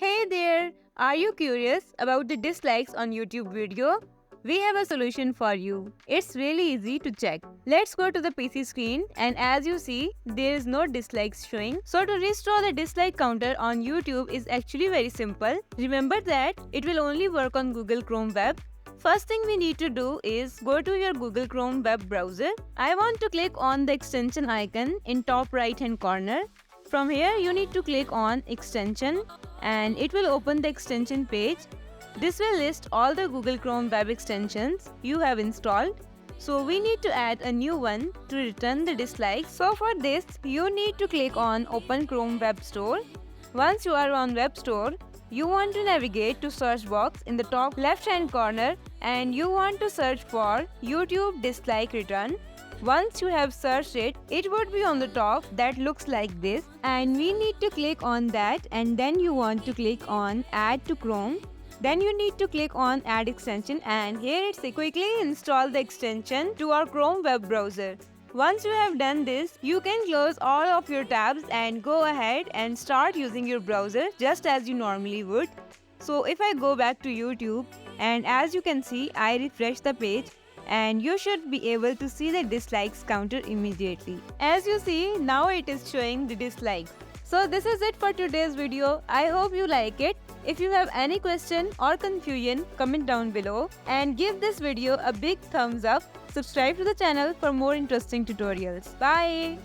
Hey there! Are you curious about the dislikes on YouTube video? We have a solution for you. It's really easy to check. Let's go to the PC screen and as you see, there is no dislikes showing. So to restore the dislike counter on YouTube is actually very simple. Remember that it will only work on Google Chrome web. First thing we need to do is go to your Google Chrome web browser. I want to click on the extension icon in top right hand corner. From here you need to click on extension and it will open the extension page. This will list all the Google Chrome web extensions you have installed. So we need to add a new one to return the dislike. So for this you need to click on Open Chrome Web Store. Once you are on Web Store, you want to navigate to search box in the top left hand corner and you want to search for YouTube dislike return. Once you have searched it, it would be on the top that looks like this and we need to click on that and then you want to click on add to Chrome. Then you need to click on add extension and here it's quickly install the extension to our Chrome web browser. Once you have done this, you can close all of your tabs and go ahead and start using your browser just as you normally would. So if I go back to YouTube and as you can see, I refresh the page and you should be able to see the dislikes counter immediately. As you see, now it is showing the dislikes. So this is it for today's video. I hope you like it. If you have any question or confusion, comment down below and give this video a big thumbs up. Subscribe to the channel for more interesting tutorials. Bye!